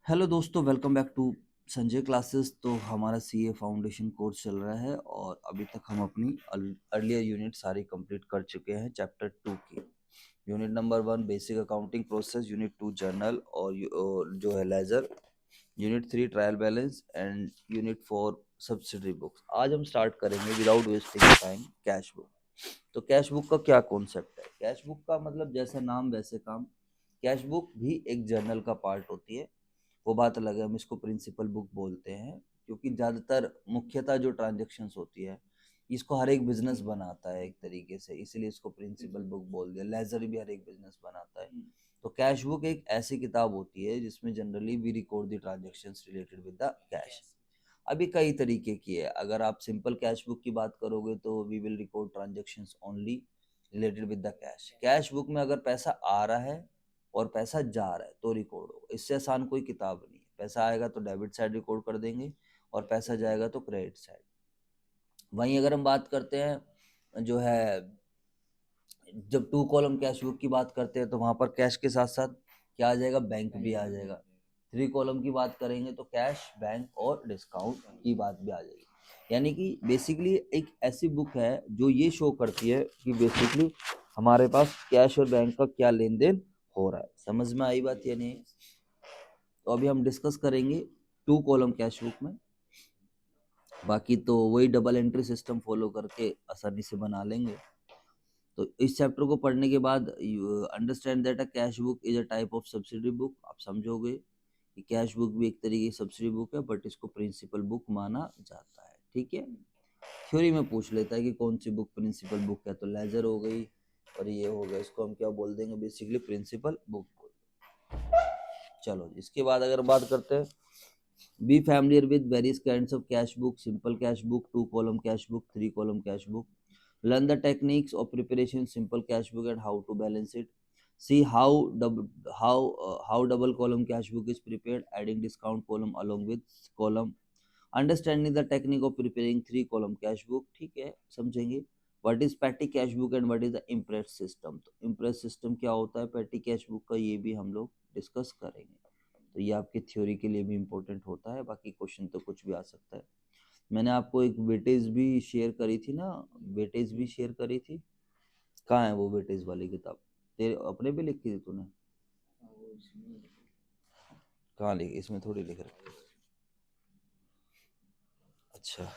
Hello दोस्तों, welcome back to Sanjay classes. तो हमारा सीए फाउंडेशन कोर्स चल रहा है और अभी तक हम अपनी अर्लियर यूनिट सारी कंप्लीट कर चुके हैं। चैप्टर 2 की unit number 1 basic accounting process, unit 2 journal और जो है ledger, unit 3 trial balance and unit 4 subsidiary books. आज हम स्टार्ट करेंगे without wasting time cash book. तो कैश बुक का क्या कॉन्सेप्ट है? कैश बुक का मतलब जैसा नाम वैसे काम। कैश बुक भी एक जर्नल का पार्ट होती है। वो बात अलग है, हम इसको प्रिंसिपल बुक बोलते हैं क्योंकि ज़्यादातर मुख्यतः जो ट्रांजेक्शन्स होती है इसको हर एक बिजनेस बनाता है एक तरीके से, इसलिए इसको प्रिंसिपल बुक बोल दिया। लेजर भी हर एक बिजनेस बनाता है। तो कैश बुक एक ऐसी किताब होती है जिसमें generally we record the transactions related with the cash. अभी कई तरीके की है। अगर आप सिंपल कैश बुक की बात करोगे तो we will record transactions only related with the cash. Cash book में अगर पैसा आ रहा है और पैसा जा रहा है तो रिकॉर्ड होगा। इससे आसान कोई किताब नहीं है। पैसा आएगा तो डेबिट साइड रिकॉर्ड कर देंगे और पैसा जाएगा तो क्रेडिट साइड। वहीं अगर हम बात करते हैं जो है, जब 2 कॉलम कैश बुक की बात करते हैं तो वहां पर कैश के साथ साथ क्या आ जाएगा? बैंक भी आ जाएगा। 3 कॉलम की बात करेंगे तो कैश, बैंक और डिस्काउंट की बात भी आ जाएगी। यानी कि बेसिकली एक ऐसी बुक है जो ये शो करती है कि बेसिकली हमारे पास कैश और बैंक का क्या लेन देन हो रहा है। समझ में आई बात या नहीं? तो अभी हम डिस्कस करेंगे 2 कॉलम कैश बुक में। बाकी तो वही डबल एंट्री सिस्टम फॉलो करके आसानी से बना लेंगे। तो इस चैप्टर को पढ़ने के बाद you understand that a cash book is a type of subsidy book. आप समझोगे कि कैश बुक भी एक तरीके की सब्सिडी बुक है, बट इसको प्रिंसिपल बुक माना जाता है। ठीक है। थ्योरी में पूछ लेता है कि कौन सी बुक प्रिंसिपल बुक है, तो लेजर हो गई और ये हो गया, इसको हम क्या बोल देंगे? बेसिकली प्रिंसिपल बुक बोल। चलो इसके बाद अगर बात करते हैं, B familiar with various kinds of cash book, simple cash book, 2 column cash book, 3 column cash book. Learn the techniques of preparation simple cash book and how to balance it. See how double column cash book is prepared, adding discount column along with column. Understanding the technique of preparing 3 column cash book. ठीक है, समझेंगे। What is petty cash book and what is the impress system. तो impress system क्या होता है, petty cash book का, ये भी हम लोग डिस्कस करेंगे। तो ये आपकी थ्योरी के लिए भी इम्पोर्टेंट होता है। बाकी क्वेश्चन तो कुछ भी आ सकता है। मैंने आपको एक वेटेज भी शेयर करी थी ना, वेटेज भी शेयर करी थी। कहाँ है वो वेटेज वाली किताब? तेरे अपने पे लिखी थी तूने? कहाँ लिखी? इसमें थोड़ी लिख रखी। अच्छा,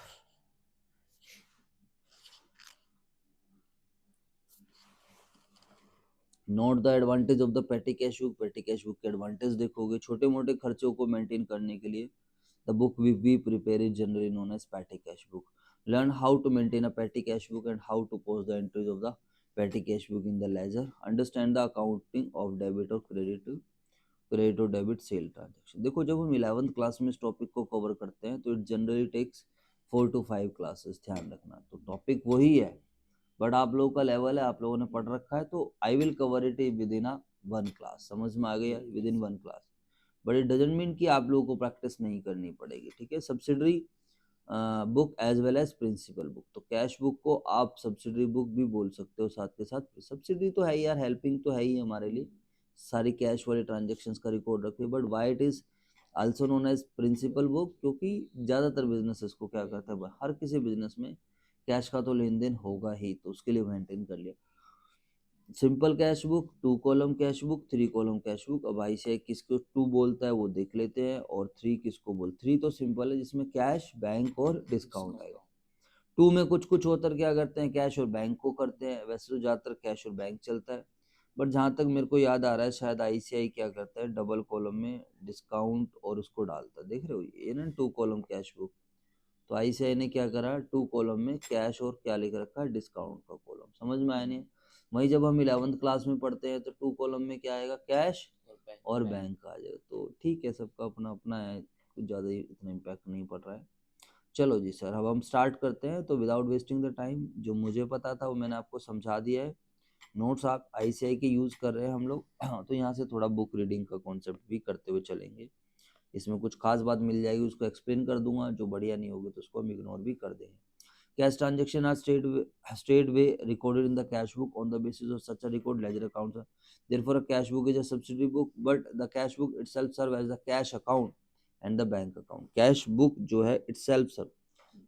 note the advantage of the petty cash book. Petty cash book के एडवांटेज देखोगे, छोटे मोटे खर्चों को मेंटेन करने के लिए the book we prepare is generally known as petty cash book. Learn how to maintain a petty cash book and how to post the entries of the petty cash book in the ledger. Understand the accounting of debit और credit और debit sale transaction. देखो, जब हम 11th class में इस topic को cover करते हैं तो it generally takes 4 to 5 classes. ध्यान रखना, तो टॉपिक वही है बट आप लोगों का लेवल है, आप लोगों ने पढ़ रखा है, तो I will cover it with in a 1 class. समझ में आ गया? With in 1 class. But it doesn't mean कि आप लोगों को प्रैक्टिस नहीं करनी पड़ेगी। ठीक है। Subsidiary book as well as principal book. तो कैश बुक को आप सब्सिडरी बुक भी बोल सकते हो साथ के साथ। सब्सिडरी तो है ही यार, हेल्पिंग तो है ही हमारे लिए, सारी कैश वाले ट्रांजेक्शन्स का रिकॉर्ड रखे। But why it is also known as principal book? क्योंकि ज़्यादातर बिजनेसेस को क्या करता है, हर किसी बिजनेस में कैश का तो लेन देन होगा ही, तो उसके लिए मेंटेन कर लिया। Simple cash book, 2 column cash book, 3 column cash book. अब आई से किसको 2 बोलता है वो देख लेते हैं, और 3 किसको बोल। 3 तो सिंपल है जिसमें कैश, बैंक और डिस्काउंट आएगा। 2 में कुछ कुछ होकर क्या करते हैं, कैश और बैंक को करते हैं। वैसे तो ज़्यादातर कैश और बैंक चलता है, बट जहाँ तक मेरे को याद आ रहा है शायद आईसीआई क्या करता है, डबल कॉलम में डिस्काउंट और उसको डालता है। देख रहे हो ये ना 2 कॉलम कैश बुक। तो आईसीआई ने क्या करा, 2 कॉलम में कैश और क्या लिख रखा है, डिस्काउंट का कॉलम। समझ में आया नहीं? वही जब हम 11th क्लास में पढ़ते हैं तो 2 कॉलम में क्या आएगा, कैश और बैंक आ जाएगा। तो ठीक है, सबका अपना अपना है, कुछ ज़्यादा इतना इम्पैक्ट नहीं पड़ रहा है। चलो जी सर, अब हम स्टार्ट करते हैं। तो विदाउट वेस्टिंग द टाइम, जो मुझे पता था वो मैंने आपको समझा दिया है। नोट्स आप आईसीआई के यूज़ कर रहे हैं हम लोग तो यहाँ से थोड़ा बुक रीडिंग का कॉन्सेप्ट भी करते हुए चलेंगे। इसमें कुछ खास बात मिल जाएगी, उसको एक्सप्लेन कर दूंगा, जो बढ़िया नहीं होगी तो उसको हम इग्नोर भी कर देंगे। Cash transaction are straightway recorded in the cash book. On the basis of such a record, ledger accounts are. Therefore, a cash book is a subsidiary book, but the cash book itself serves as the cash account and the bank account. Cash book जो है itself serve.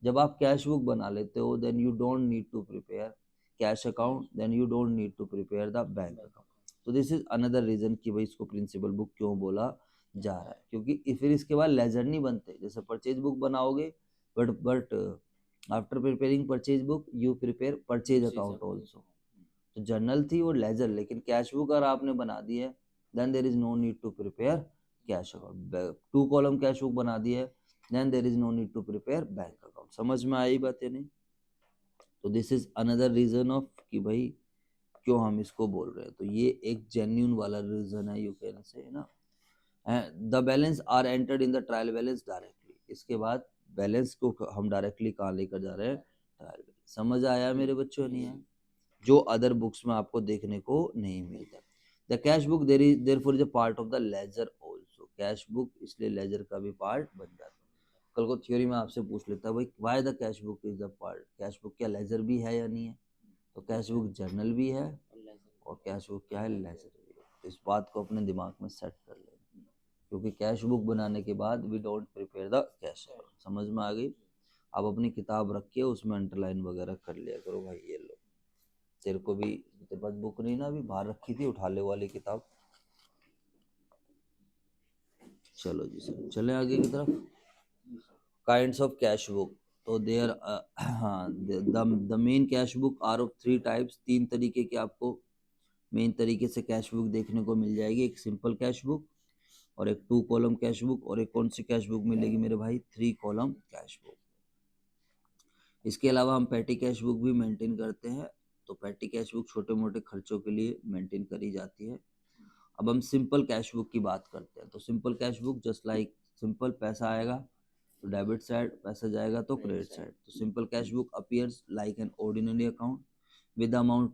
जब आप cash book बना लेते हो, then you don't need to prepare cash account, then you don't need to prepare the bank account. तो this is another reason कि भाई इसको प्रिंसिपल बुक क्यों बोला जा रहा है, क्योंकि फिर इसके बाद लेजर नहीं बनते. जैसे परचेज बुक बनाओगे, but after preparing purchase book you prepare purchase account also. तो जर्नल थी वो लेजर, लेकिन कैश बुक अगर आपने बना दी है, then there is no need to prepare cash account. 2 column cash book बना दी है, then there is no need to prepare bank account. समझ में आई बात है नहीं? तो this is another reason of कि भाई क्यों हम इसको बोल रहे हैं. तो ये एक जेन्यून वाला रीजन है, यू कैन से ना. The balance are entered in the trial balance directly. इसके बाद बैलेंस को हम डायरेक्टली कहाँ लेकर जा रहे हैं? Trial balance. समझ आया मेरे बच्चों? नहीं है, जो अदर बुक्स में आपको देखने को नहीं मिलता. The cash book therefore is a part of the ledger also. Cash book इसलिए लेजर का भी पार्ट बन जाता है. कल को थ्योरी में आपसे पूछ लेता है भाई why the cash book is the part. Cash book क्या लेजर भी है या नहीं है? तो कैश बुक जर्नल भी है और कैश बुक क्या है? लेजर भी है. तो इस बात को अपने दिमाग में सेट कर लेना, क्योंकि कैश बुक बनाने के बाद we don't prepare the cash account. समझ में आ गई? आप अपनी किताब रख के उसमें अंडरलाइन वगैरह कर लिया करो भाई. ये लो, तेरे को भी, तेरे पास बुक नहीं ना, अभी बाहर रखी थी, उठा ले वाली किताब. चलो जी सर, चले आगे की तरफ. Kinds of cash book. तो देयर हाँ, the main cash book are of 3 types. 3 तरीके के आपको मेन तरीके से कैश बुक देखने को मिल जाएगी. एक सिंपल कैश बुक, और एक 2 कॉलम कैश बुक, और एक कौन सी कैश बुक मिलेगी मेरे भाई? 3 कॉलम कैश बुक. इसके अलावा हम पैटी कैश बुक भी मेंटेन करते हैं. तो पैटी कैश बुक छोटे मोटे खर्चों के लिए मेंटेन करी जाती है. अब हम सिंपल कैश बुक की बात करते हैं. तो simple cash book just like simple, पैसा आएगा तो डेबिट साइड, पैसा जाएगा तो क्रेडिट साइड. तो simple cash book appears like an ordinary account with amount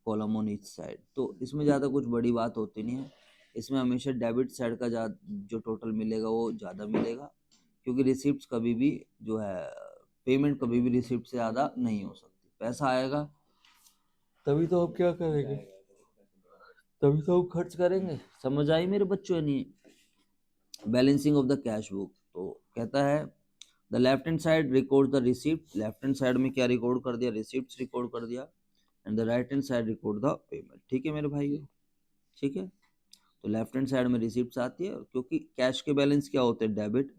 column on each side. तो इसमें ज़्यादा कुछ बड़ी बात होती नहीं है. इसमें हमेशा डेबिट साइड का जो टोटल मिलेगा वो ज़्यादा मिलेगा, क्योंकि रिसिप्ट कभी भी जो है, पेमेंट कभी भी रिसिप्ट से ज़्यादा नहीं हो सकती. पैसा आएगा तभी तो हम क्या करेंगे, तभी तो हम खर्च करेंगे. समझ आई मेरे बच्चों? नहीं. Balancing of the cash book. तो कहता है the left hand side record the receipt. Left hand side में क्या रिकॉर्ड कर दिया? रिसिप्ट रिकॉर्ड कर दिया. And the right hand side record the payment. ठीक है मेरे भाइयों? ठीक है. तो लेफ्ट हैंड साइड में रिसिप्ट आती है, क्योंकि कैश के बैलेंस क्या होते हैं? डेबिट.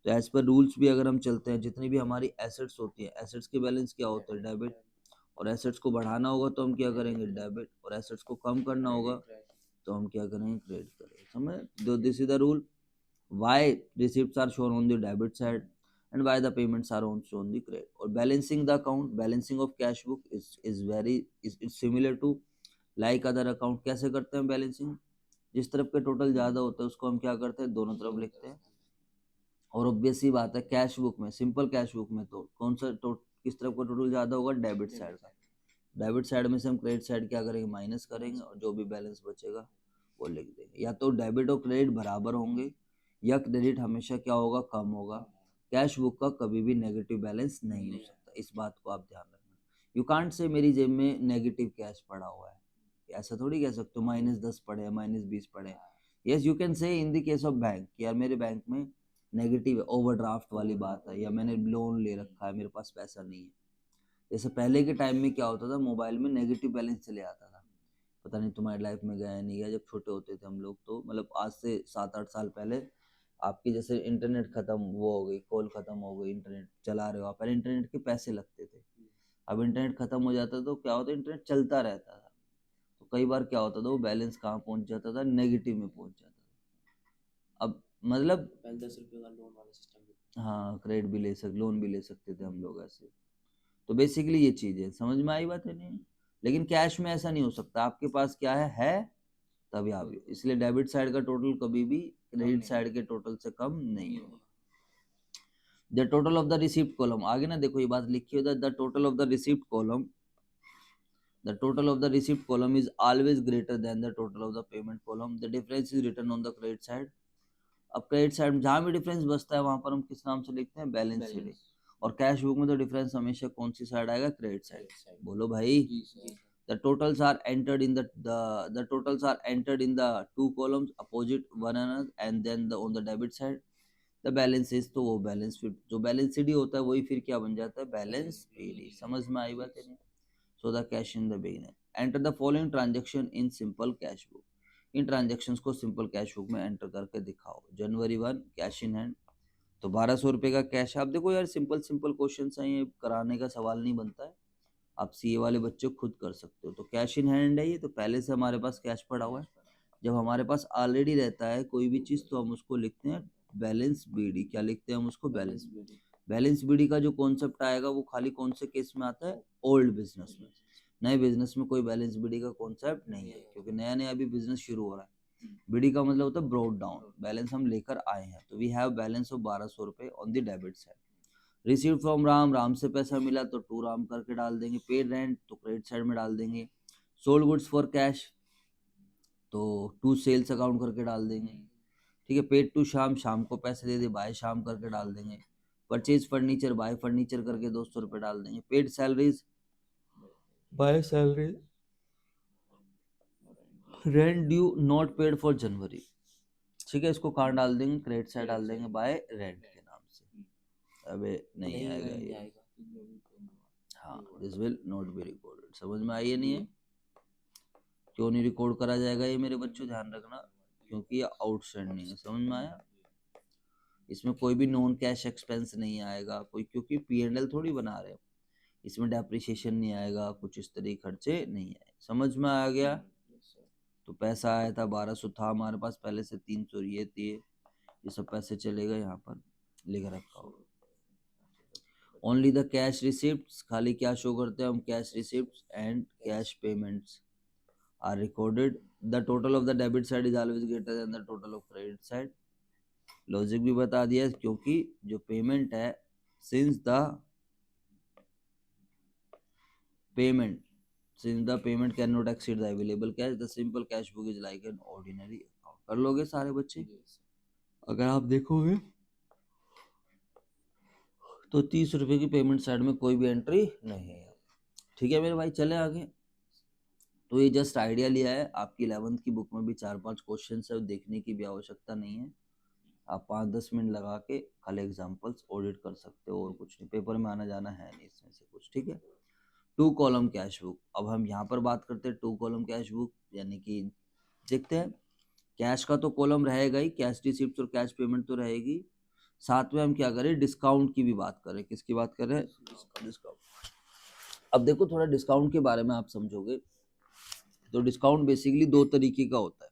तो एज पर रूल्स भी अगर हम चलते हैं, जितनी भी हमारी एसेट्स होती है, एसेट्स के बैलेंस क्या होते हैं? डेबिट. और एसेट्स को बढ़ाना होगा तो हम क्या करेंगे? डेबिट. और एसेट्स को कम करना होगा तो हम क्या करेंगे? क्रेडिट करेंगे. समझ? This is the rule. Why receipts are shown on the debit side and why the payments are shown on the credit. Or balancing the account, balancing of cash book is very is similar to like other account. कैसे करते हैं balancing? जिस तरफ के total ज़्यादा होता है उसको हम क्या करते हैं? दोनों तरफ लिखते हैं. और ऑब्वियस ही बात है, कैश बुक में, सिंपल कैश बुक में तो कौन सा किस तरफ का टोटल ज़्यादा होगा? डेबिट साइड का. डेबिट साइड में से हम क्रेडिट साइड क्या करेंगे? माइनस करेंगे, और जो भी बैलेंस बचेगा वो लिख देंगे. या तो डेबिट और क्रेडिट बराबर होंगे, या क्रेडिट हमेशा क्या होगा? कम होगा. कैश बुक का कभी भी नेगेटिव बैलेंस नहीं हो सकता. इस बात को आप ध्यान रखना. यू कांट से मेरी जेब में नेगेटिव कैश पड़ा हुआ है, ऐसा थोड़ी कह सकते हो. -10 पड़े हैं, -20 पड़े हैं. यस, यू कैन से in the case of bank, यार मेरे बैंक में नेगेटिव है, ओवरड्राफ्ट वाली बात है, या मैंने लोन ले रखा है, मेरे पास पैसा नहीं है. जैसे पहले के टाइम में क्या होता था, मोबाइल में नेगेटिव बैलेंस चले आता था. पता नहीं तुम्हारी लाइफ में गया नहीं गया. जब छोटे होते थे हम लोग, तो मतलब आज से 7-8 साल पहले, आपकी जैसे इंटरनेट खत्म वो हो गई, कॉल खत्म हो गई, इंटरनेट चला रहे हो आप, पहले इंटरनेट के पैसे लगते थे. अब इंटरनेट खत्म हो जाता तो क्या होता, इंटरनेट चलता रहता था. तो कई बार क्या होता था, वो बैलेंस कहाँ पहुंच जाता था? नेगेटिव में पहुंच जाता था. अब मतलब 10 रुपये का लोन वाला सिस्टम. हाँ, क्रेडिट भी ले सकते, लोन भी ले सकते थे हम लोग ऐसे. तो बेसिकली ये चीज है. समझ में आई बात है नहीं? लेकिन कैश में ऐसा नहीं हो सकता. आपके पास क्या है तभी आप, इसलिए डेबिट साइड का टोटल कभी भी क्रेडिट साइड के टोटल से कम नहीं होगा. The total of the receipt column. आगे ना देखो ये बात लिखी है, the total of the receipt column, the total of the receipt column is always greater than the total of the payment column. The difference is written on the credit side. अब credit side में जहाँ भी difference बचता है वहां पर हम किस नाम से लिखते हैं? Balance sheet. और कैश बुक में तो डिफरेंस हमेशा कौन सी साइड आएगा, क्रेडिट साइड। बोलो भाई, the totals are entered in the totals are entered in the two columns opposite one another and then on the debit side the balance is, तो वो balance फिर जो बैलेंस शीट होता है वही फिर क्या बन जाता है, बैलेंस शीट। समझ में आई बात है नहीं? So the cash in the beginner, enter the following transaction in simple cash book. In transactions को सिंपल कैश बुक में एंटर करके दिखाओ। जनवरी 1 कैश इन हैंड, तो 1200 रुपये का कैश है। आप देखो यार, सिंपल सिंपल क्वेश्चन है, ये कराने का सवाल नहीं बनता है, आप सीए वाले बच्चे खुद कर सकते हो। तो कैश इन हैंड है ये, तो पहले से हमारे पास कैश पड़ा हुआ है। जब हमारे पास ऑलरेडी रहता है कोई भी चीज़ तो हम उसको लिखते हैं बैलेंस बीडी। क्या लिखते हैं हम उसको, बैलेंस बीडी। बैलेंस बीडी का जो कॉन्सेप्ट आएगा वो खाली कौन से केस में आता है, ओल्ड बिजनेस में। नए बिजनेस में कोई बैलेंस बीडी का कॉन्सेप्ट नहीं है, क्योंकि नया नया अभी बिजनेस शुरू हो रहा है। बीडी का मतलब होता है ब्रॉड डाउन, बैलेंस हम लेकर आए हैं। तो वी हैव बैलेंस ऑफ 1200 रुपये on the debit side. Receive from Ram, Ram से पैसा मिला तो टू राम करके डाल देंगे। पेड रेंट तो क्रेडिट साइड में डाल देंगे। सोल्ड गुड्स फॉर कैश तो टू सेल्स अकाउंट करके डाल देंगे। ठीक है, पेड टू शाम, शाम को पैसे दे दे, बाय शाम करके डाल देंगे। परचेज फर्नीचर, बाय फर्नीचर करके 200 रुपये डाल देंगे। Paid salaries, by salary. Rent due not paid for January, ठीक है, इसको कहाँ डाल देंगे, क्रेडिट साइड डाल देंगे बाय रेंट के नाम से। अबे नहीं आएगा ये, हाँ, this will not be recorded. समझ में आई है नहीं है? क्यों नहीं रिकॉर्ड करा जाएगा ये मेरे बच्चों, ध्यान रखना, क्योंकि ये आउटस्टैंडिंग है। समझ में आया? इसमें कोई भी नॉन कैश एक्सपेंस नहीं आएगा कोई, क्योंकि P&L थोड़ी बना रहे हैं। इसमें डेप्रिसिएशन नहीं आएगा, कुछ इस तरह खर्चे नहीं आए। समझ में आ गया? तो पैसा आया था 1200 था हमारे पास पहले से, 300 ये थे, ये सब पैसे चलेगा यहाँ पर लिख रखा होगा। ओनली द कैश रिसिप्ट, खाली क्या शो करते हैं हम, cash receipt and cash payments are recorded. The total of the debit side is always greater than the total of credit side. Logic भी बता दिया, क्योंकि जो पेमेंट है, since the payment cannot exceed the available cash, the simple cash book is like an ordinary account. कर लोगे सारे बच्चे? अगर आप देखोगे तो 30 रुपये की पेमेंट साइड में कोई भी एंट्री नहीं है। ठीक है मेरे भाई, चले आगे। तो ये जस्ट आइडिया लिया है, आपकी 11th की बुक में भी 4-5 क्वेश्चन है, देखने की भी आवश्यकता नहीं है। आप 5-10 मिनट लगा के खाली एग्जाम्पल्स ऑडिट कर सकते हो, और कुछ नहीं, पेपर में आना जाना है नहीं इसमें से कुछ। ठीक है, 2 कॉलम कैश बुक। अब हम यहाँ पर बात करते हैं 2 कॉलम कैश बुक, यानी कि देखते हैं, कैश का तो कॉलम रहेगा ही, कैश रिसिप्ट और कैश पेमेंट तो रहेगी, साथ में हम क्या करें, डिस्काउंट की भी बात करें। किसकी बात कर रहे हैं, डिस्काउंट। अब देखो, थोड़ा डिस्काउंट के बारे में आप समझोगे तो डिस्काउंट बेसिकली 2 तरीके का होता है।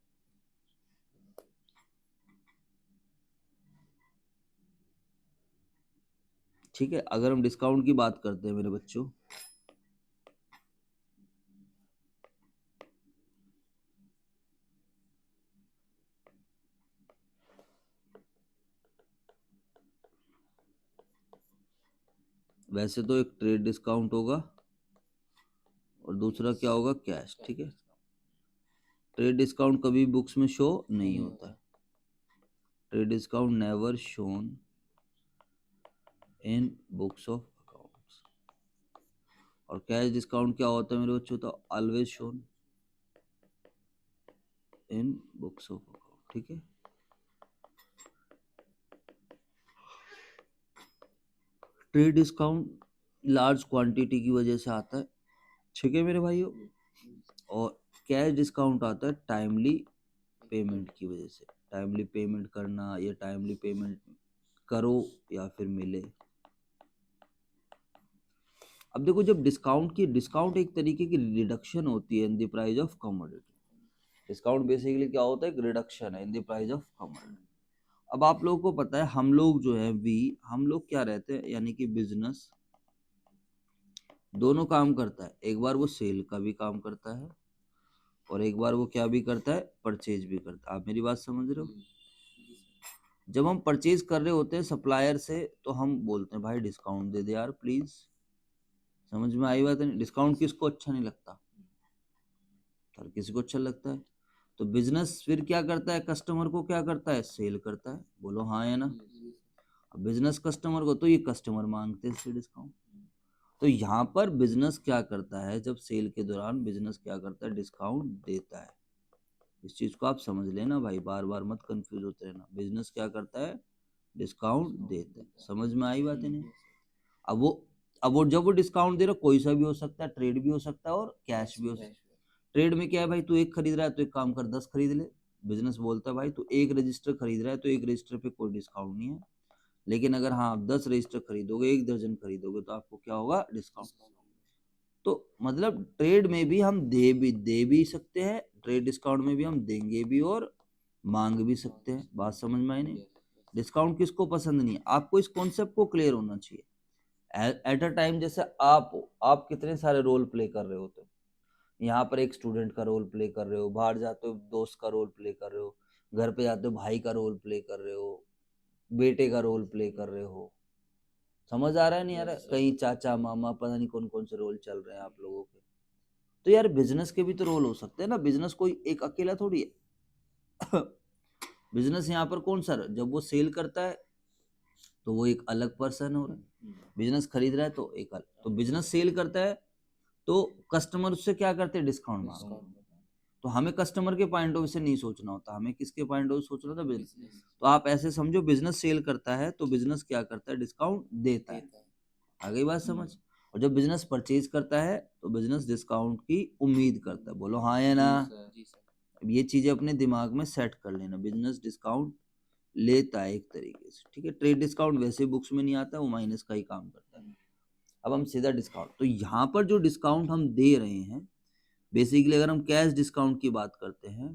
ठीक है, अगर हम डिस्काउंट की बात करते हैं मेरे बच्चों, वैसे तो एक ट्रेड डिस्काउंट होगा और दूसरा क्या होगा, कैश। ठीक है, ट्रेड डिस्काउंट कभी बुक्स में शो नहीं होता है। Trade discount never shown in books of accounts. और कैश डिस्काउंट क्या होता है मेरे बच्चों, तो always shown in books of account. ठीक है, ट्रेड डिस्काउंट लार्ज क्वांटिटी की वजह से आता है। ठीक है मेरे भाइयों, और कैश डिस्काउंट आता है टाइमली पेमेंट की वजह से। टाइमली पेमेंट करना, या टाइमली पेमेंट करो या फिर मिले। अब देखो, जब डिस्काउंट एक तरीके की रिडक्शन होती है in the price of commodity. Discount basically क्या होता है, एक रिडक्शन है in the price of commodity. अब आप लोगों को पता है, हम लोग जो है हम लोग क्या रहते हैं, यानी कि बिजनेस दोनों काम करता है। एक बार वो सेल का भी काम करता है, और एक बार वो क्या भी करता है, परचेज भी करता है। आप मेरी बात समझ रहे हो? जब हम परचेज कर रहे होते हैं सप्लायर से, तो हम बोलते हैं भाई डिस्काउंट दे दे यार प्लीज। समझ में आई बात है? डिस्काउंट किसको अच्छा नहीं लगता, हर किसी को अच्छा लगता है। तो बिजनेस फिर क्या करता है, कस्टमर को क्या करता है, सेल करता है। बोलो हाँ या ना? बिजनेस कस्टमर को तो ये कस्टमर मांगते हैं इससे डिस्काउंट। तो यहाँ पर बिजनेस क्या करता है, जब सेल के दौरान बिजनेस क्या करता है, डिस्काउंट देता है। इस चीज को आप समझ लेना भाई, बार बार मत कंफ्यूज होते रहना। बिजनेस क्या करता है, डिस्काउंट देता है। समझ में आई बात नहीं? अब वो जब वो डिस्काउंट दे रहा, कोई सा भी हो सकता है, ट्रेड भी हो सकता है और कैश भी हो सकता है। ट्रेड में क्या है भाई, तू एक खरीद रहा है तो एक काम कर 10 खरीद ले। बिजनेस बोलता है भाई तू एक रजिस्टर खरीद रहा है तो एक रजिस्टर पे कोई डिस्काउंट नहीं है, लेकिन अगर हाँ आप 10 रजिस्टर खरीदोगे, एक दर्जन खरीदोगे तो आपको क्या होगा, डिस्काउंट। तो मतलब ट्रेड में भी हम दे भी सकते हैं, ट्रेड डिस्काउंट में भी हम देंगे भी और मांग भी सकते हैं। बात समझ में आई नहीं? डिस्काउंट किसको पसंद नहीं है, आपको इस कॉन्सेप्ट को क्लियर होना चाहिए। एट अ टाइम जैसे आप हो, आप कितने सारे रोल प्ले कर रहे होते हो। यहाँ पर एक स्टूडेंट का रोल प्ले कर रहे हो, बाहर जाते हो दोस्त का रोल प्ले कर रहे हो, घर पे जाते हो भाई का रोल प्ले कर रहे हो, बेटे का रोल प्ले कर रहे हो। समझ आ रहा है नहीं आ रहा है? कहीं चाचा मामा पता नहीं कौन कौन से रोल चल रहे हैं आप लोगों के। तो यार बिजनेस के भी तो रोल हो सकते हैं ना, बिजनेस कोई एक अकेला थोड़ी है। बिजनेस यहाँ पर कौन सा, जब वो सेल करता है तो वो एक अलग पर्सन हो रहा है, बिजनेस खरीद रहा है तो एक अलग। तो बिजनेस सेल करता है तो कस्टमर उससे क्या करते हैं, डिस्काउंट मांगते हैं। तो हमें कस्टमर के पॉइंट ऑफ व्यू से नहीं सोचना होता, हमें किसके पॉइंट ऑफ व्यू सोचना होता, बिजनेस। तो आप ऐसे समझो, बिजनेस सेल करता है तो बिजनेस क्या करता है, डिस्काउंट देता है। आ गई बात समझ? और जब बिजनेस परचेज करता है तो बिजनेस डिस्काउंट की उम्मीद करता है। बोलो हाँ या ना? अब ये चीजें अपने दिमाग में सेट कर लेना, बिजनेस डिस्काउंट लेता है एक तरीके से, ठीक है। ट्रेड डिस्काउंट वैसे बुक्स में नहीं आता, वो माइनस का ही काम करता है। अब हम सीधा डिस्काउंट, तो यहाँ पर जो डिस्काउंट हम दे रहे हैं, बेसिकली अगर हम कैश डिस्काउंट की बात करते हैं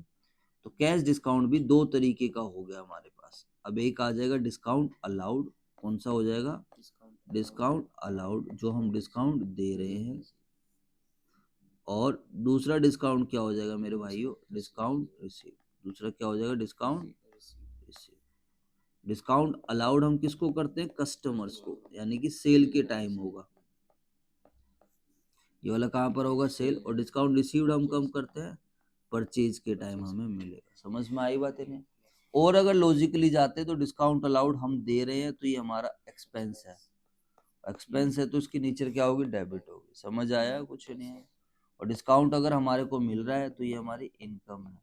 तो कैश डिस्काउंट भी दो तरीके का हो गया हमारे पास। अब एक आ जाएगा डिस्काउंट अलाउड, कौन सा हो जाएगा, डिस्काउंट अलाउड, जो हम डिस्काउंट दे रहे हैं। और दूसरा डिस्काउंट क्या हो जाएगा मेरे भाइयों, डिस्काउंट रिसीव। दूसरा क्या हो जाएगा, डिस्काउंट रिसीव। डिस्काउंट अलाउड हम किसको करते हैं, कस्टमर्स को, यानी कि सेल के टाइम होगा। ये वाला कहाँ पर होगा, सेल। और डिस्काउंट रिसीव्ड हम कम करते हैं, परचेज के टाइम हमें मिलेगा। समझ में आई बात है नहीं? और अगर लॉजिकली जाते तो डिस्काउंट अलाउड हम दे रहे हैं तो ये हमारा एक्सपेंस है, एक्सपेंस है तो इसकी नेचर क्या होगी, डेबिट होगी। समझ आया, कुछ नहीं है। और डिस्काउंट अगर हमारे को मिल रहा है तो ये हमारी इनकम है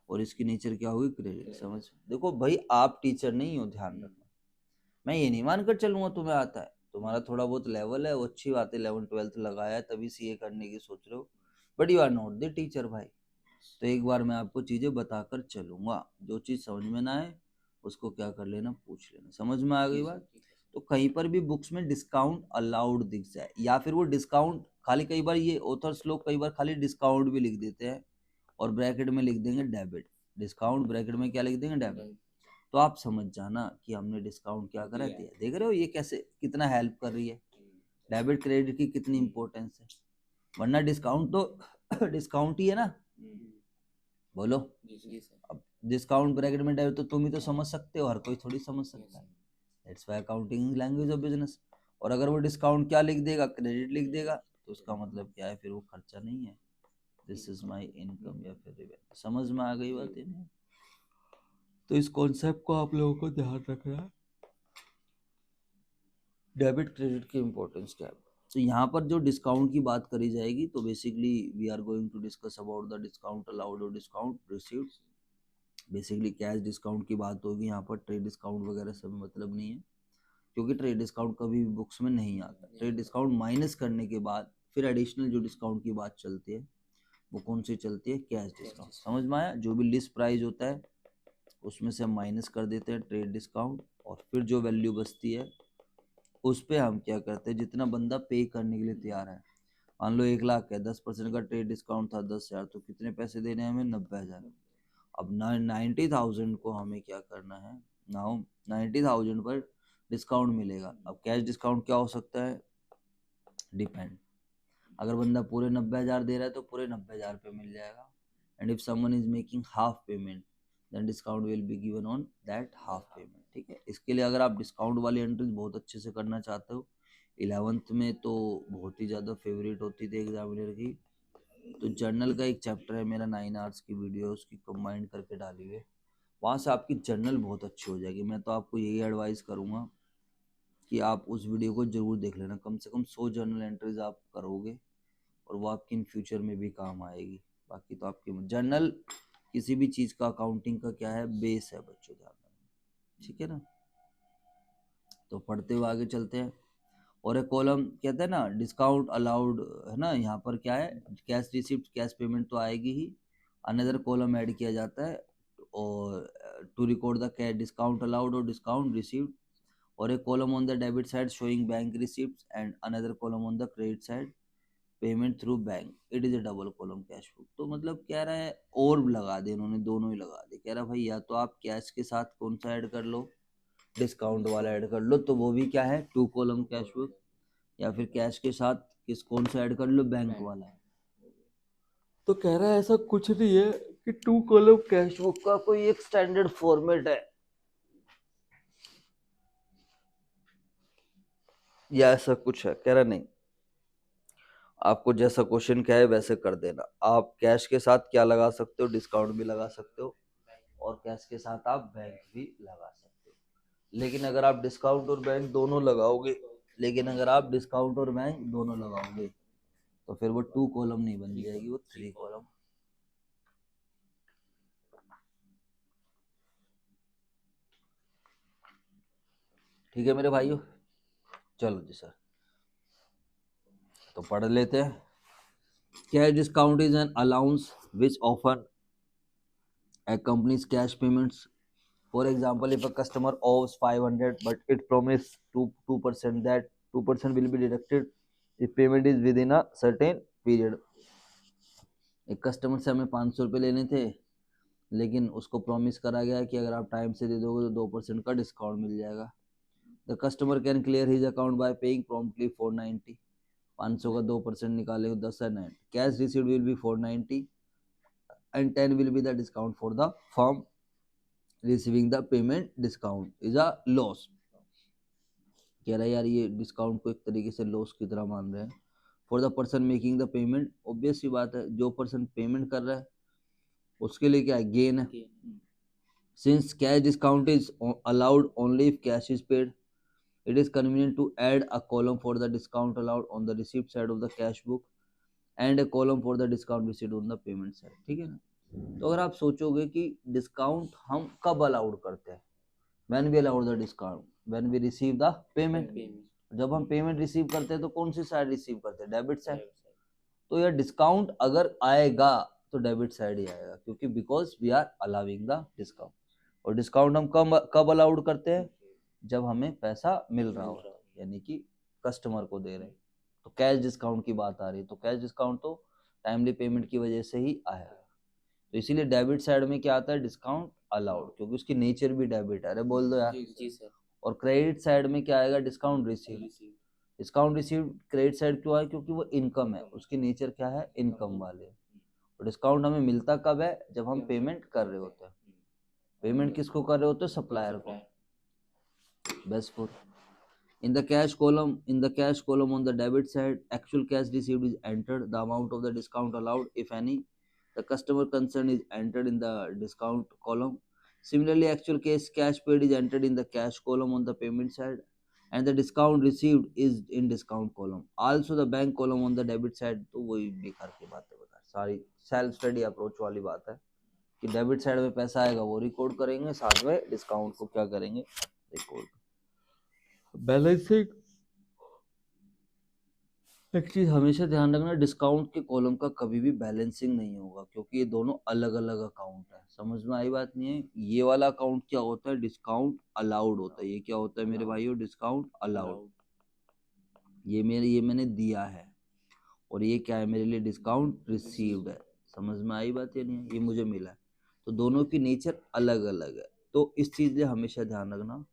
और इसकी नेचर क्या होगी, क्रेडिट। समझ? देखो भाई आप टीचर नहीं हो, ध्यान रखना। मैं ये नहीं मानकर चलूंगा तुम्हें आता है, तुम्हारा थोड़ा बहुत लेवल है वो अच्छी बात है, 11th-12th लगाया है तभी सीए करने की सोच रहे हो, but you are not the teacher भाई। तो एक बार मैं आपको चीजें बताकर चलूंगा, जो चीज समझ में ना आए उसको क्या कर लेना, पूछ लेना। समझ में आ गई बात? तो कहीं पर भी बुक्स में डिस्काउंट अलाउड दिख जाए या फिर वो डिस्काउंट खाली, कई बार ये ऑथर्स लोग कई बार खाली डिस्काउंट भी लिख देते हैं और ब्रैकेट में लिख देंगे डेबिट। डिस्काउंट ब्रैकेट में क्या लिख देंगे, डेबिट। तो आप समझ जाना कि हमने डिस्काउंट क्या करा दिया। देख रहे हो ये कैसे कितना हेल्प कर रही है, डेबिट क्रेडिट की कितनी इंपॉर्टेंस है। वरना डिस्काउंट तो डिस्काउंट ही है ना। बोलो। अब डिस्काउंट ब्रैकेट में डेबिट तो तुम ही तो समझ सकते हो, हर कोई थोड़ी समझ सकता है। That's why accounting language of business. और अगर वो डिस्काउंट क्या लिख देगा, क्रेडिट लिख देगा, तो उसका मतलब क्या है, फिर वो खर्चा नहीं है, दिस इज माई इनकम या फिर रेवेन्यू। समझ में आ गई बात है ना? तो इस कॉन्सेप्ट को आप लोगों को ध्यान रखना है, डेबिट क्रेडिट की इंपॉर्टेंस क्या है। तो यहाँ पर जो डिस्काउंट की बात करी जाएगी तो basically we are going to discuss about the discount allowed और discount received. Basically cash discount की बात होगी यहाँ पर, ट्रेड डिस्काउंट वगैरह सब मतलब नहीं है, क्योंकि ट्रेड डिस्काउंट कभी भी बुक्स में नहीं आता। ट्रेड डिस्काउंट माइनस करने के बाद फिर एडिशनल जो डिस्काउंट की बात चलती है वो कौन सी चलती है, कैश डिस्काउंट। समझ में आया? जो भी लिस्ट प्राइस होता है उसमें से हम माइनस कर देते हैं ट्रेड डिस्काउंट, और फिर जो वैल्यू बचती है उस पे हम क्या करते हैं, जितना बंदा पे करने के लिए तैयार है। मान लो 1 लाख है, 10% का ट्रेड डिस्काउंट था 10,000, तो कितने पैसे देने हैं हमें, 90,000। अब 90,000 को हमें क्या करना है, नाउ 90,000 पर डिस्काउंट मिलेगा। अब कैश डिस्काउंट क्या हो सकता है, डिपेंड। अगर बंदा पूरे 90,000 दे रहा है तो पूरे 90,000 पे मिल जाएगा। And if someone is making half payment then discount will be given on that half payment. ठीक है, इसके लिए अगर आप डिस्काउंट वाली एंट्रीज बहुत अच्छे से करना चाहते हो, 11th में तो बहुत ही ज़्यादा फेवरेट होती थी एग्जामिनर की, तो जर्नल का एक चैप्टर है मेरा 9 आवर्स की वीडियो, उसकी कंबाइंड करके डाली हुई है, वहाँ से आपकी जर्नल बहुत अच्छी हो जाएगी। मैं तो आपको यही एडवाइस करूँगा कि आप उस वीडियो को जरूर देख लेना। कम से कम 100 जर्नल एंट्रीज आप करोगे और वो आपकी इन फ्यूचर में भी काम आएगी। बाकी तो आपकी जर्नल किसी भी चीज़ का, अकाउंटिंग का क्या है, बेस है बच्चों, ध्यान रखना, ठीक है ना। तो पढ़ते हुए आगे चलते हैं। और एक कॉलम कहते हैं ना डिस्काउंट अलाउड, है ना, यहाँ पर क्या है, कैश रिसिप्ट, कैश पेमेंट तो आएगी ही। अनदर कॉलम ऐड किया जाता है और to record the cash discount allowed और डिस्काउंट रिसीव्ड, और एक column on the debit side showing bank receipt and another column on the credit side payment through bank, it is a double column cash book. तो मतलब कह रहा है और लगा दे इन्होंने, दोनों ही लगा दे। कह रहा भाई या तो आप कैश के साथ कौन सा ऐड कर लो, डिस्काउंट वाला ऐड कर लो, तो वो भी क्या है, 2 कॉलम कैश बुक, या फिर कैश के साथ कौन सा ऐड कर लो, बैंक वाला। तो कह रहा है ऐसा कुछ नहीं है कि 2 कॉलम कैश बुक का कोई एक स्टैंडर्ड फॉर्मेट है या ऐसा कुछ है। कह रहा नहीं, आपको जैसा क्वेश्चन क्या है वैसे कर देना। आप कैश के साथ क्या लगा सकते हो, डिस्काउंट भी लगा सकते हो, और कैश के साथ आप बैंक भी लगा सकते हो। लेकिन अगर आप डिस्काउंट और बैंक दोनों लगाओगे तो फिर वो 2 कॉलम नहीं बन जाएगी, वो 3 कॉलम। ठीक है मेरे भाइयों, चलो जी सर, तो पढ़ लेते हैं। Cash discount is an allowance which often accompanies cash payments. For example, if a customer owes 500 but it promised 2%, that 2% will be deducted if payment is within a certain period. एक customer से हमें 500 रुपये लेने थे, लेकिन उसको promise करा गया कि अगर आप टाइम से दे दोगे तो 2% का डिस्काउंट मिल जाएगा। The customer can clear his account by paying promptly 490, 500 का 2% निकाले 10 है 9, cash received will be 490 and 10 will be the discount for the firm receiving the payment, discount is a loss। कह रहा है यार ये डिस्काउंट को एक तरीके से लॉस की तरह मान रहे हैं। For the person making the payment, obvious सी बात है, जो पर्सन पेमेंट कर रहा है उसके लिए क्या है, गेन है। Since cash discount is allowed only if cash is paid, it is convenient to add a column for the discount allowed on the receipt side of the cash book and a column for the discount received on the payment side, ठीक है ना। तो अगर आप सोचोगे कि discount हम कब अलाउड करते हैं, when we allowed the discount, when we receive the payment. जब हम पेमेंट रिसीव करते हैं तो कौन सी साइड रिसीव करते हैं, डेबिट साइड। तो यह डिस्काउंट अगर आएगा तो डेबिट साइड ही आएगा, क्योंकि because we are allowing the discount. और डिस्काउंट हम कब अलाउड करते हैं, जब हमें पैसा मिल रहा होता है, यानी कि कस्टमर को दे रहे हैं। तो कैश डिस्काउंट की बात आ रही है, तो कैश डिस्काउंट तो टाइमली पेमेंट की वजह से ही आया। तो इसीलिए डेबिट साइड में क्या आता है, डिस्काउंट अलाउड, क्योंकि उसकी नेचर भी डेबिट है। अरे बोल दो यार। जी सर। और क्रेडिट साइड में क्या आएगा, discount receive. Discount receive credit side क्यों आए, क्योंकि वो इनकम है, उसकी नेचर क्या है, इनकम वाले। और डिस्काउंट हमें मिलता कब है, जब हम पेमेंट कर रहे होते हैं। पेमेंट किसको कर रहे होते हैं, सप्लायर को। Best for in the cash column on the debit side, actual cash received is entered, the amount of the discount allowed if any, the customer concerned is entered in the discount column. Similarly, actual cash paid is entered in the cash column on the payment side, and the discount received is in discount column. Also the bank column on the debit side। तो वही बेकार की बातें बता, सारी self study approach वाली बात है कि डेबिट साइड में पैसा आएगा वो रिकॉर्ड करेंगे, साथ में डिस्काउंट को क्या करेंगे, रिकॉर्ड। बैलेंसिंग, एक चीज हमेशा ध्यान रखना, डिस्काउंट के कॉलम का कभी भी बैलेंसिंग नहीं होगा, क्योंकि ये दोनों अलग अलग अकाउंट है। समझ में आई बात नहीं है। ये वाला अकाउंट क्या होता है, डिस्काउंट अलाउड होता है। ये क्या होता है मेरे भाइयों, डिस्काउंट अलाउड। ये मैंने दिया है, और ये क्या है मेरे लिए, डिस्काउंट रिसीव्ड है। समझ में आई बात या नहीं, ये मुझे मिला है। तो दोनों की नेचर अलग अलग है, तो इस चीज से हमेशा ध्यान रखना।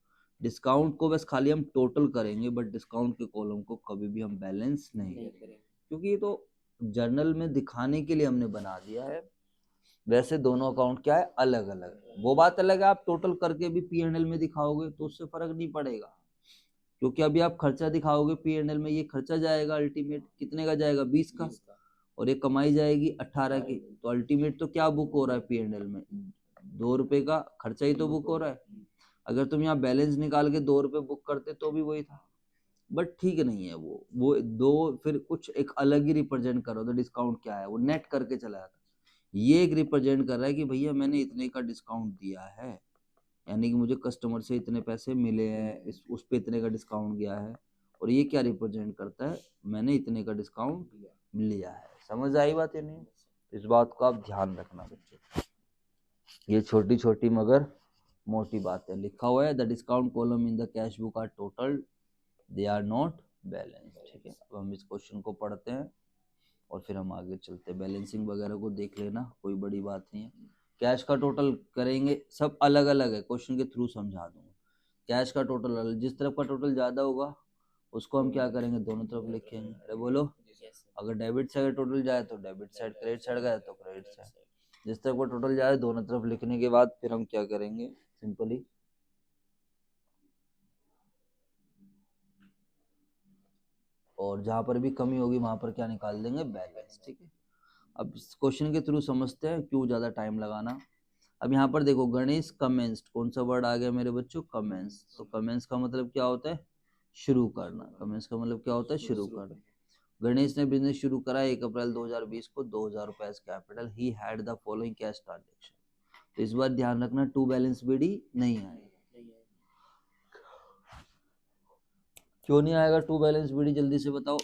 डिस्काउंट को बस खाली हम टोटल करेंगे, बट डिस्काउंट के कॉलम को कभी भी हम बैलेंस नहीं करेंगे, क्योंकि ये तो जर्नल में दिखाने के लिए हमने बना दिया है। वैसे दोनों अकाउंट क्या है, अलग अलग। वो बात अलग है, आप टोटल करके भी P&L में दिखाओगे तो उससे फर्क नहीं पड़ेगा, क्योंकि अभी आप खर्चा दिखाओगे P&L में, ये खर्चा जाएगा अल्टीमेट कितने का जाएगा, 20 का, और ये कमाई जाएगी 18 की। तो अल्टीमेट तो क्या बुक हो रहा है P&L में, ₹2 का खर्चा ही तो बुक हो रहा है। अगर तुम यहाँ बैलेंस निकाल के ₹2 बुक करते तो भी वही था, बट ठीक नहीं है वो दो फिर कुछ एक अलग ही रिप्रेजेंट कर रहा था। डिस्काउंट क्या है, वो नेट करके चला जाता। ये एक रिप्रेजेंट कर रहा है कि भैया मैंने इतने का डिस्काउंट दिया है, यानी कि मुझे कस्टमर से इतने पैसे मिले हैं, उस पे इतने का डिस्काउंट गया है। और ये क्या रिप्रेजेंट करता है, मैंने इतने का डिस्काउंट लिया है। समझ आई बात या नहीं? इस बात को आप ध्यान रखना बच्चों, ये छोटी छोटी मगर मोटी बात है। लिखा हुआ है the discount column in the cash book are total, they are not balance. ठीक है, अब हम इस क्वेश्चन को पढ़ते हैं और फिर हम आगे चलते हैं। बैलेंसिंग वगैरह को देख लेना, कोई बड़ी बात नहीं है। कैश का टोटल करेंगे, सब अलग अलग है, क्वेश्चन के थ्रू समझा दूंगा। कैश का टोटल, जिस तरफ का टोटल ज़्यादा होगा उसको हम क्या करेंगे, दोनों तरफ लिखेंगे। अरे बोलो, अगर डेबिट साइड टोटल जाए तो डेबिट साइड, क्रेडिट साइड गया तो क्रेडिट साइड। जिस तरफ का टोटल जाए दोनों तरफ लिखने के बाद फिर हम क्या करेंगे, सिंपली और जहाँ पर भी कमी होगी वहाँ पर क्या निकाल देंगे, बैलेंस। ठीक है, अब क्वेश्चन के थ्रू समझते हैं, क्यों ज़्यादा टाइम लगाना। अब यहाँ पर देखो, गणेश कमेंस्ड, कौन सा वर्ड आ गया मेरे बच्चों, कमेंस। तो कमेंस का मतलब क्या होता है, शुरू करना। कमेंस का मतलब क्या होता है, शुरू करना। गणेश ने बिजनेस शुरू करा 1 अप्रैल 2020 को, 2000 रुपए as capital. He had the following cash transaction. तो इस बार ध्यान रखना, टू बैलेंस बीडी नहीं आएगा। क्यों नहीं आएगा टू बैलेंस बीडी, जल्दी से बताओ।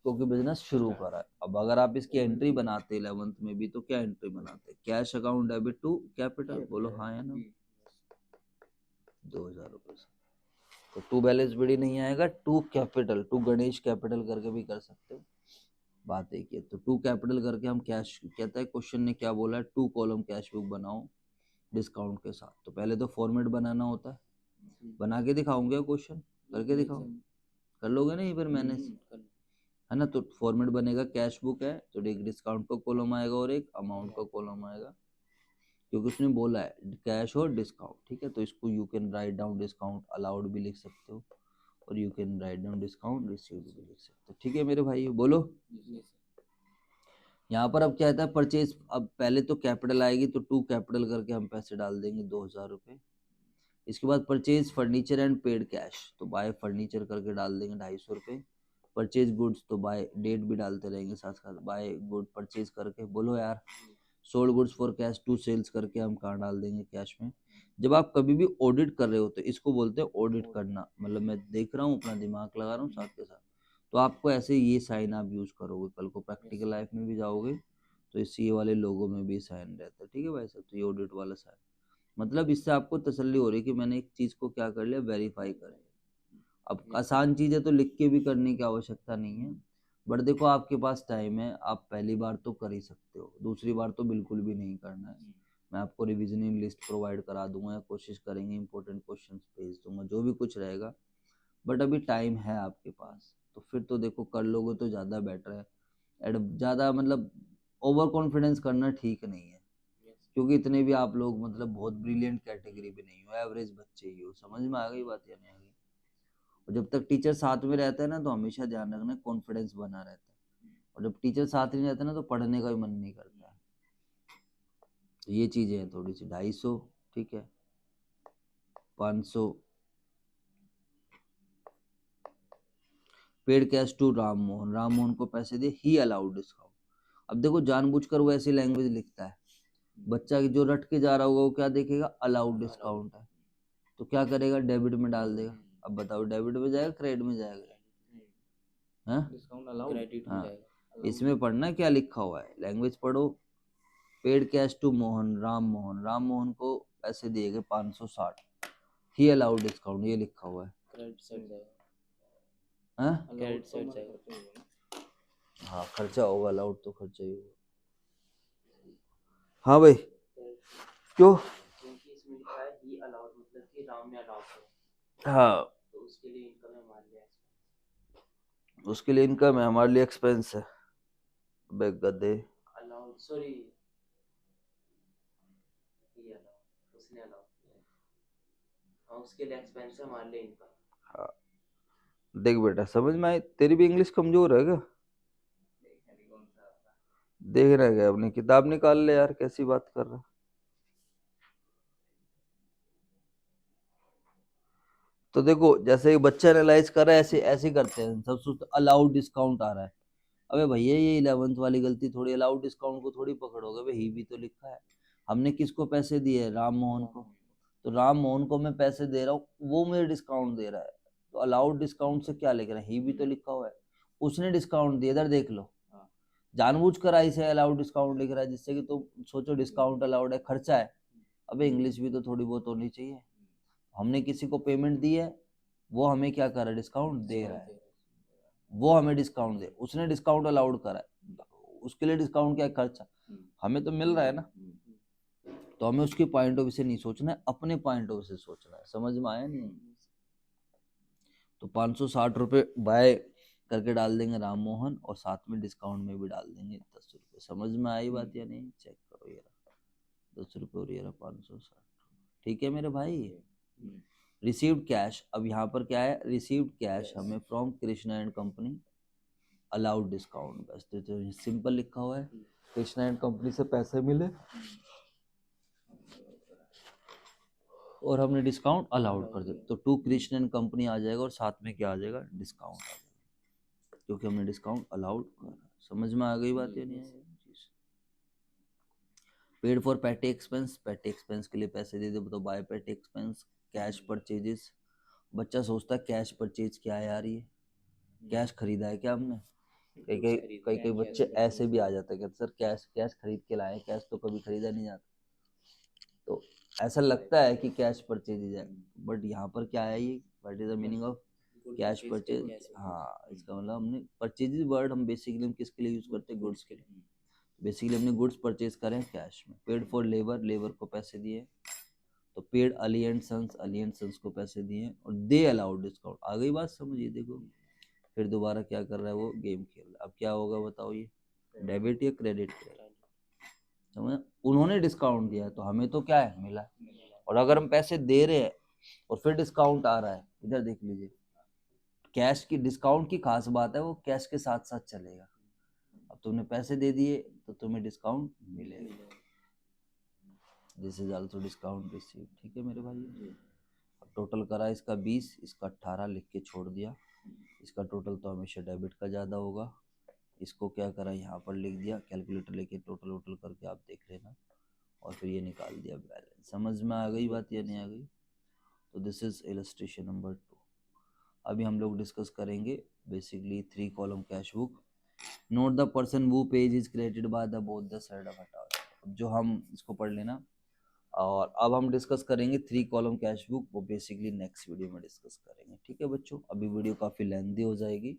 क्योंकि बिजनेस शुरू करा है। अब अगर आप इसकी एंट्री बनाते 11th में भी तो क्या एंट्री बनाते, cash account debit to capital, बोलो हाँ या ना। 2000 रुपए से तो टू बैलेंस बीडी नहीं आएगा, to capital, to Ganesh capital करके भी कर सकते हो, बात एक है। तो टू कैपिटल करके हम कैश, कहता है क्वेश्चन ने क्या बोला है, टू कॉलम कैश बुक बनाओ डिस्काउंट के साथ। तो पहले तो फॉर्मेट बनाना होता है, बना के दिखाऊंगे, क्वेश्चन करके दिखाओ, कर लोगे नहीं फिर मैंने है ना। तो फॉर्मेट बनेगा, कैश बुक है तो एक डिस्काउंट का कॉलम आएगा और एक अमाउंट का कॉलम आएगा, क्योंकि उसने बोला है कैश और डिस्काउंट। ठीक है, तो इसको you can write down discount allowed भी लिख सकते हो, और you can write down discount received भी लिख सकते हो। ठीक है मेरे भाई, बोलो। यहाँ पर अब क्या आता है, परचेज। अब पहले तो कैपिटल आएगी तो टू कैपिटल करके हम पैसे डाल देंगे 2000 रुपये। इसके बाद purchase furniture and paid cash, तो बाय फर्नीचर करके डाल देंगे 250 रुपये। परचेज गुड्स, तो बाय डेट भी डालते रहेंगे साथ साथ, बाय गुड परचेज करके, बोलो यार। Sold goods for cash to sales करके हम कहाँ डाल देंगे, कैश में। जब आप कभी भी ऑडिट कर रहे हो तो इसको बोलते हैं ऑडिट करना, मतलब मैं देख रहा हूँ, अपना दिमाग लगा रहा हूँ साथ के साथ। तो आपको ऐसे ये साइन आप यूज करोगे, कल को प्रैक्टिकल लाइफ में भी जाओगे तो इस ये वाले लोगों में भी साइन रहता है। ठीक है भाई साहब, तो ये ऑडिट वाला साइन, मतलब इससे आपको तसल्ली हो रही है कि मैंने एक चीज को क्या कर लिया, वेरीफाई कर लिया। अब आसान चीजें तो लिख के भी करने की आवश्यकता नहीं है, बट देखो आपके पास टाइम है, आप पहली बार तो कर ही सकते हो, दूसरी बार तो बिल्कुल भी नहीं करना है। मैं आपको रिविजनिंग लिस्ट प्रोवाइड करा दूंगा, या कोशिश करेंगे इंपॉर्टेंट क्वेश्चंस भेज दूंगा, जो भी कुछ रहेगा। बट अभी टाइम है आपके पास, तो फिर तो देखो कर लोगे तो ज़्यादा बेटर है। ज़्यादा मतलब ओवर कॉन्फिडेंस करना ठीक नहीं है, क्योंकि इतने भी आप लोग मतलब बहुत ब्रिलियंट कैटेगरी भी नहीं हो, एवरेज बच्चे ही हो। समझ में आ गई बात या नहीं आ गई? और जब तक टीचर साथ में रहता है ना तो हमेशा ध्यान रखना, कॉन्फिडेंस बना रहता है। और जब टीचर साथ नहीं रहता ना तो पढ़ने का भी मन नहीं करता है। तो ये चीज़ें हैं थोड़ी सी। 250, ठीक है, 500। Paid cash to Ram Mohan, Ram Mohan को पैसे दे, ही अलाउड डिस्काउंट। अब देखो जानबूझकर वो ऐसी लैंग्वेज लिखता है, बच्चा जो रट के जा रहा होगा वो क्या देखेगा, अलाउड डिस्काउंट है, तो क्या करेगा, डेबिट में डाल देगा। अब बताओ डेबिट में जाएगा क्रेडिट में जाएगा, हाँ डिस्काउंट अलाउड क्रेडिट में हाँ, जाएगा। इसमें पढ़ना क्या लिखा हुआ है, लैंग्वेज पढ़ो। Paid cash to Mohan, Ram Mohan, Ram Mohan को पैसे दिए गए 560, ही अलाउड डिस्काउंट, ये लिखा हुआ है। क्रेडिट साइड जाएगा, हाँ क्रेडिट साइड जाएगा। हाँ, खर्चा होगा, अलाउड तो खर्चा ही होगा। हाँ भाई, क्यों, क्योंकि इसमें लिखा है ही अलाउड, मतलब कि राम ने अलाउड किया, हाँ तो उसके लिए इनकम है हमारे लिए, उसके लिए इनकम है, हमारे लिए एक्सपेंस है। बे गधे, अलाउड, सॉरी, ही अलाउड, उसने अलाउड किया, हाँ उसके लिए एक्सपेंस है, हमारे लिए इनकम। हाँ देख बेटा, समझ में आई, तेरी भी इंग्लिश कमजोर है क्या, देख रहा है क्या, अपनी किताब निकाल ले यार, कैसी बात कर रहा है। तो देखो जैसे बच्चा एनालाइज कर रहा है ऐसे ऐसे करते हैं सब सोचते अलाउड डिस्काउंट आ रहा है। अबे भैया ये 11th वाली गलती थोड़ी, अलाउड डिस्काउंट को थोड़ी पकड़ोगे, भाई ही भी तो लिखा है। हमने किसको पैसे दिए, राम मोहन को, तो राम मोहन को मैं पैसे दे रहा हूँ, वो मुझे डिस्काउंट दे रहा है, तो अलाउड डिस्काउंट से क्या लिख रहा है, ही भी तो लिखा हुआ है, उसने डिस्काउंट दिया, इधर देख लो, जानबूझकर आई से अलाउड डिस्काउंट लिख रहा है, जिससे कि तुम सोचो डिस्काउंट अलाउड है, खर्चा है। अबे इंग्लिश भी तो थोड़ी बहुत होनी चाहिए। हमने किसी को पेमेंट दी है, वो हमें क्या कर रहा है, डिस्काउंट दे रहा है, वो हमें डिस्काउंट दे, उसने डिस्काउंट अलाउड करा है, उसके लिए डिस्काउंट क्या है, खर्चा, हमें तो मिल रहा है ना। तो हमें उसके पॉइंट ऑफ व्यू से नहीं सोचना है, अपने पॉइंट ऑफ व्यू से सोचना है। समझ में आया नहीं? तो 560 रुपये बाय करके डाल देंगे राम मोहन, और साथ में डिस्काउंट में भी डाल देंगे 10 रुपये। समझ में आई बात या नहीं? चेक करो ये 10 रुपये और ये 560। ठीक है मेरे भाई। रिसीव्ड कैश, अब यहाँ पर क्या है, रिसीव्ड कैश हमें from Krishna and company allowed discount, बस तो सिंपल लिखा हुआ है, कृष्णा एंड कंपनी से पैसे मिले और हमने डिस्काउंट अलाउड कर दिया, तो टू कृष्ण एंड कंपनी आ जाएगा और साथ में क्या आ जाएगा, डिस्काउंट आ जाएगा, क्योंकि हमने डिस्काउंट अलाउड करा। समझ में आ गई बात या नहीं? पेड फॉर पेटी एक्सपेंस, पेटी एक्सपेंस के लिए पैसे दे दे तो बाय पेटी एक्सपेंस। कैश परचेजेस, बच्चा सोचता है कैश परचेज क्या है यार, ये कैश खरीदा है क्या हमने? कई बच्चे ऐसे भी आ जाते हैं, कहते सर कैश कैश खरीद के लाए, कैश तो कभी खरीदा नहीं जाता, तो ऐसा लगता है कि कैश परचेज है, बट यहाँ पर क्या है, ये what is the meaning of cash purchase? हाँ, इसका मतलब हमने परचेज वर्ड हम बेसिकली हम किसके लिए यूज करते हैं, गुड्स के लिए। बेसिकली हमने गुड्स परचेज करें कैश में। पेड फॉर लेबर, लेबर को पैसे दिए, तो paid Ali and sons, Ali and sons को पैसे दिए, और दे अलाउड डिस्काउंट। आ गई बात समझिए? देखो फिर दोबारा क्या कर रहा है वो, गेम खेल रहा है। अब क्या होगा बताओ, ये डेबिट या क्रेडिट? समझ? उन्होंने डिस्काउंट दिया है तो हमें तो क्या है, मिला। और अगर हम पैसे दे रहे हैं और फिर डिस्काउंट आ रहा है, इधर देख लीजिए, कैश की डिस्काउंट की खास बात है वो कैश के साथ साथ चलेगा। अब तुमने पैसे दे दिए तो तुम्हें डिस्काउंट मिलेगा, this is also discount receive. ठीक है मेरे भाई। अब टोटल करा इसका 20, इसका 18 लिख के छोड़ दिया, इसका टोटल तो हमेशा डेबिट का ज़्यादा होगा। इसको क्या करा, यहाँ पर लिख दिया, कैलकुलेटर लेके टोटल वोटल करके आप देख लेना, और फिर ये निकाल दिया बैलेंस। समझ में आ गई बात या नहीं आ गई? तो दिस इज इलस्ट्रेशन नंबर 2। अभी हम लोग डिस्कस करेंगे basically 3 column cash book. Note the person वो page is created by the both the side of हटाओ। जो हम इसको पढ़ लेना, और अब हम डिस्कस करेंगे 3 कॉलम कैश बुक, वो बेसिकली नेक्स्ट वीडियो में डिस्कस करेंगे। ठीक है बच्चों, अभी वीडियो काफ़ी लेंथी हो जाएगी।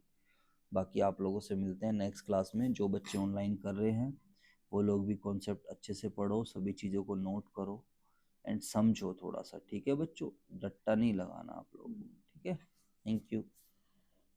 बाकी आप लोगों से मिलते हैं नेक्स्ट क्लास में। जो बच्चे ऑनलाइन कर रहे हैं वो लोग भी कॉन्सेप्ट अच्छे से पढ़ो, सभी चीज़ों को नोट करो एंड समझो थोड़ा सा। ठीक है बच्चों, रट्टा नहीं लगाना आप लोग। ठीक है, थैंक यू।